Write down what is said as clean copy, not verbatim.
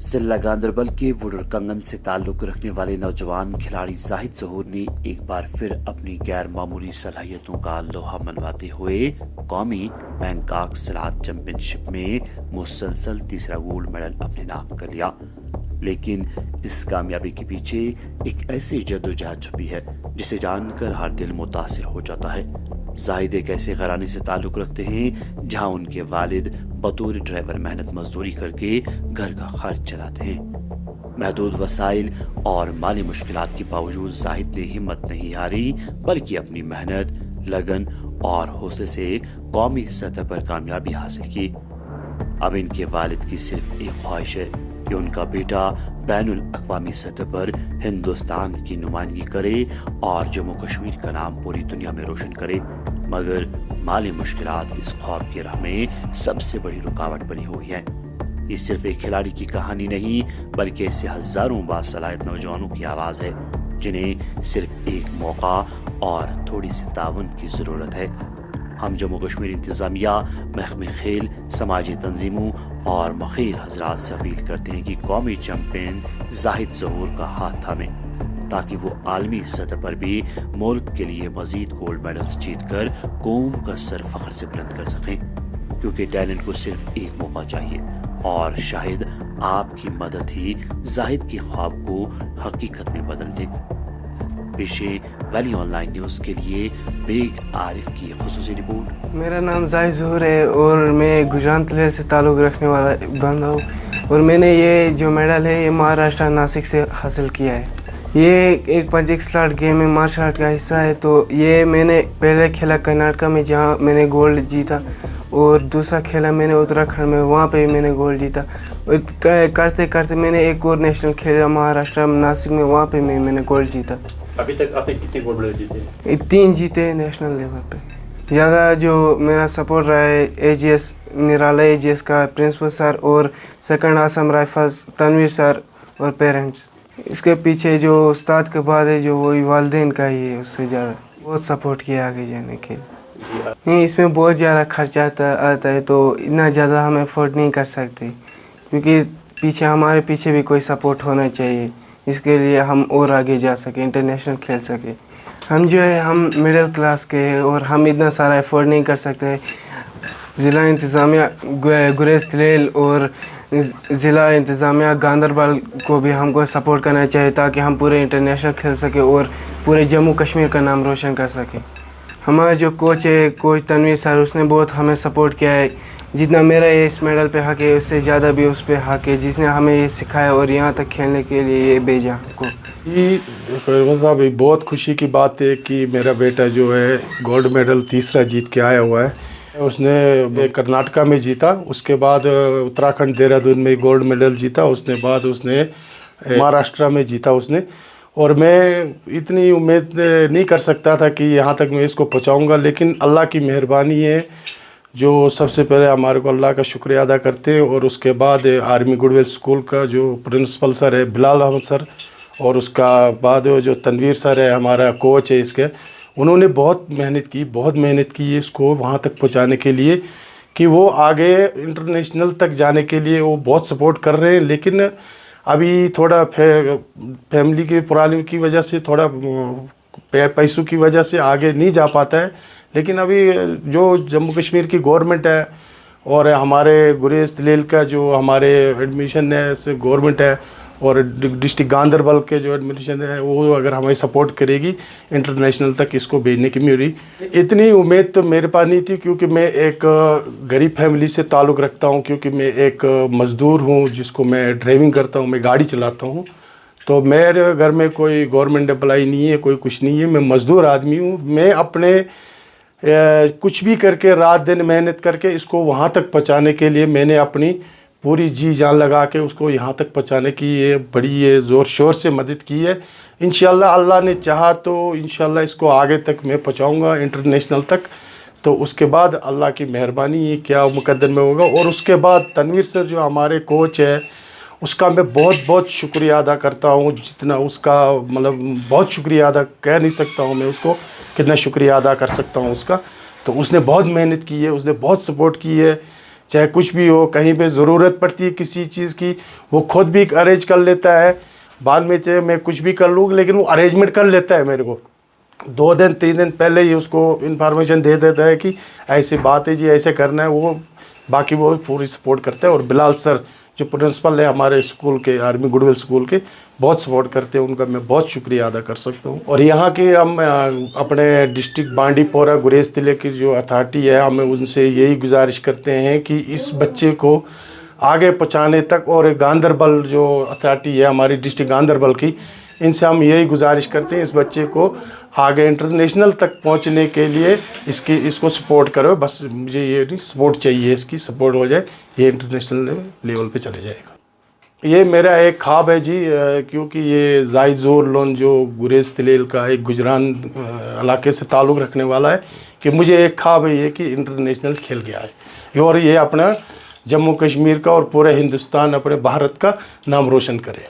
जिला गांदरबल के वुडर कंगन से ताल्लुक रखने वाले नौजवान खिलाड़ी जाहिद ज़हूर ने एक बार फिर अपनी गैर मामूली सलाहियतों का लोहा मनवाते हुए कौमी बैंकॉक सिलाट चैंपियनशिप में मुसलसल तीसरा गोल्ड मेडल अपने नाम कर लिया। लेकिन इस कामयाबी के पीछे एक ऐसी जद्दोजहद छुपी है जिसे जानकर हर दिल मुतासिर हो जाता है। जाहिद एक ऐसे घराने से ताल्लुक रखते हैं जहां उनके वालिद बतौर ड्राइवर मेहनत मजदूरी करके घर का खर्च चलाते हैं। महदूद वसाइल और माली मुश्किलात के बावजूद जाहिद ने हिम्मत नहीं हारी, बल्कि अपनी मेहनत, लगन और हौसले से कौमी सतह पर कामयाबी हासिल की। अब इनके वालिद की सिर्फ एक ख्वाहिश है कि उनका बेटा बैनुल अक़वामी सतह पर हिंदुस्तान की नुमाइंदगी करे और जम्मू कश्मीर का नाम पूरी दुनिया में रोशन करे, मगर माली मुश्किलात इस ख्वाब की राह में सबसे बड़ी रुकावट बनी हुई है। ये सिर्फ एक खिलाड़ी की कहानी नहीं, बल्कि ऐसे हजारों बासलाहियत नौजवानों की आवाज़ है जिन्हें सिर्फ एक मौका और थोड़ी सी ताउन की ज़रूरत है। हम जम्मू कश्मीर इंतज़ामिया, महकमे खेल, समाजी तंजीमों और मखीर हजरात से अपील करते हैं कि कौमी चैंपियन जाहिद ज़हूर का हाथ थामें, ताकि वो आलमी सतह पर भी मुल्क के लिए मजीद गोल्ड मेडल्स जीत कर कौम का सर फख्र से बुलंद कर सकें, क्योंकि टैलेंट को सिर्फ एक मौका चाहिए और शायद आपकी मदद ही जाहिद की ख्वाब को हकीकत में बदल दे। पेशे वैली ऑनलाइन न्यूज़ के लिए बेग आरिफ की खुसूसी रिपोर्ट। मेरा नाम जाहिद ज़हूर है और मैं गुजरात जिले से ताल्लुक़ रखने वाला बंदा हूँ और मैंने ये जो मेडल है ये महाराष्ट्र नासिक से हासिल किया है। ये एक पंजिक स्लाट गेम है, मार्शल आर्ट का हिस्सा है। तो ये मैंने पहले खेला कर्नाटका में जहाँ मैंने गोल्ड जीता, और दूसरा खेला मैंने उत्तराखंड में, वहाँ पे मैंने गोल्ड जीता। करते करते मैंने एक और नेशनल खेला महाराष्ट्र नासिक में, वहाँ पे मैंने गोल्ड जीता। अभी तक आपने कितने गोल्ड मेडल जीते? 3 जीते हैं नेशनल लेवल पे। ज़्यादा जो मेरा सपोर्ट रहा है एजीएस निराला एजीएस का प्रिंसिपल सर और second Assam rifles Tanveer sir और पेरेंट्स। इसके पीछे जो उस्ताद के बाद है जो वही वालिदैन का ही है, उससे ज़्यादा बहुत सपोर्ट किया आगे जाने के लिए। नहीं, इसमें बहुत ज़्यादा खर्चा आता है, तो इतना ज़्यादा हम अफोर्ड नहीं कर सकते, क्योंकि हमारे पीछे भी कोई सपोर्ट होना चाहिए, इसके लिए हम और आगे जा सके, इंटरनेशनल खेल सके। हम मिडिल क्लास के हैं और हम इतना सारा अफोर्ड नहीं कर सकते। ज़िला इंतज़ामिया गुरेज़ तलेल और ज़िला इंतज़ामिया गांदरबल को भी हमको सपोर्ट करना चाहिए, ताकि हम पूरे इंटरनेशनल खेल सके और पूरे जम्मू कश्मीर का नाम रोशन कर सके। हमारा जो कोच है, कोच तनवीर सर, उसने बहुत हमें सपोर्ट किया है। जितना मेरा ये इस मेडल पे हक है, उससे ज़्यादा भी उस पे हक है, जिसने हमें ये सिखाया और यहाँ तक खेलने के लिए ये भेजा हमको। साहब, बहुत खुशी की बात है कि मेरा बेटा जो है गोल्ड मेडल तीसरा जीत के आया हुआ है। उसने कर्नाटका में जीता, उसके बाद उत्तराखंड देहरादून में गोल्ड मेडल जीता, उसने महाराष्ट्र में जीता उसने। और मैं इतनी उम्मीद नहीं कर सकता था कि यहाँ तक मैं इसको पहुँचाऊँगा, लेकिन अल्लाह की मेहरबानी है जो सबसे पहले हमारे को अल्लाह का शुक्रिया अदा करते हैं। और उसके बाद आर्मी गुडविल स्कूल का जो प्रिंसिपल सर है बिलाल अहमद सर, और उसका बाद जो तनवीर सर है हमारा कोच है इसके, उन्होंने बहुत मेहनत की इसको वहाँ तक पहुँचाने के लिए कि वो आगे इंटरनेशनल तक जाने के लिए वो बहुत सपोर्ट कर रहे हैं। लेकिन अभी थोड़ा फैमिली की प्रॉब्लम की वजह से, थोड़ा पैसों की वजह से आगे नहीं जा पाता है। लेकिन अभी जो जम्मू कश्मीर की गवर्नमेंट है और हमारे गुरेज़ तलेल का जो हमारे एडमिशन है से गवर्नमेंट है, और डिस्ट्रिक्ट गांदरबल के जो एडमिशन है वो अगर हमें सपोर्ट करेगी इंटरनेशनल तक इसको भेजने की मेरी इतनी उम्मीद तो मेरे पास नहीं थी, क्योंकि मैं एक गरीब फैमिली से ताल्लुक़ रखता हूँ, क्योंकि मैं एक मज़दूर हूँ जिसको मैं ड्राइविंग करता हूँ, मैं गाड़ी चलाता हूँ। तो मेरे घर में कोई गवर्नमेंट एम्प्लॉई नहीं है, कोई कुछ नहीं है, मैं मज़दूर आदमी हूँ। मैं अपने कुछ भी करके रात दिन मेहनत करके इसको वहाँ तक पहुँचाने के लिए मैंने अपनी पूरी जी जान लगा के उसको यहाँ तक पहुँचाने की ये बड़ी ज़ोर शोर से मदद की है। इंशाल्लाह अल्लाह ने चाहा तो इंशाल्लाह इसको आगे तक मैं पहुँचाऊँगा इंटरनेशनल तक। तो उसके बाद अल्लाह की मेहरबानी ये क्या मुकद्दर में होगा। और उसके बाद तनवीर सर जो हमारे कोच है उसका मैं बहुत शुक्रिया अदा करता हूँ, जितना उसका मतलब बहुत शुक्रिया अदा कह नहीं सकता हूँ मैं उसको, कितना शुक्रिया अदा कर सकता हूँ उसका। तो उसने बहुत मेहनत की है, उसने बहुत सपोर्ट की है। चाहे कुछ भी हो, कहीं पे ज़रूरत पड़ती है किसी चीज़ की, वो खुद भी अरेंज कर लेता है। बाद में चाहे मैं कुछ भी कर लूँ, लेकिन वो अरेंजमेंट कर लेता है मेरे को। 2 दिन 3 दिन पहले ही उसको इन्फॉर्मेशन दे देता है कि ऐसी बात है जी, ऐसे करना है। वो बाकी वो पूरी सपोर्ट करते हैं। और बिलाल सर जो प्रिंसिपल है हमारे स्कूल के, आर्मी गुडविल स्कूल के, बहुत सपोर्ट करते हैं। उनका मैं बहुत शुक्रिया अदा कर सकता हूँ। और यहाँ के हम अपने डिस्ट्रिक्ट बांडीपोरा गुरेज ज़िले की जो अथॉरिटी है, हमें उनसे यही गुजारिश करते हैं कि इस बच्चे को आगे पहुँचाने तक, और गांधरबल जो अथॉरिटी है हमारी डिस्ट्रिक्ट गांधरबल की, इनसे हम यही गुजारिश करते हैं इस बच्चे को आगे इंटरनेशनल तक पहुंचने के लिए इसको सपोर्ट करो। बस मुझे ये नहीं, सपोर्ट चाहिए, इसकी सपोर्ट हो जाए, ये इंटरनेशनल लेवल पे चले जाएगा। ये मेरा एक ख्वाब है जी, क्योंकि ये जाहिद ज़ोहर लोन जो गुरेज तलेल का एक गुजरान इलाके से ताल्लुक़ रखने वाला है, कि मुझे एक ख्वाब है ये कि इंटरनेशनल खेल गया है और ये अपना जम्मू कश्मीर का और पूरे हिंदुस्तान, अपने भारत का नाम रोशन करे।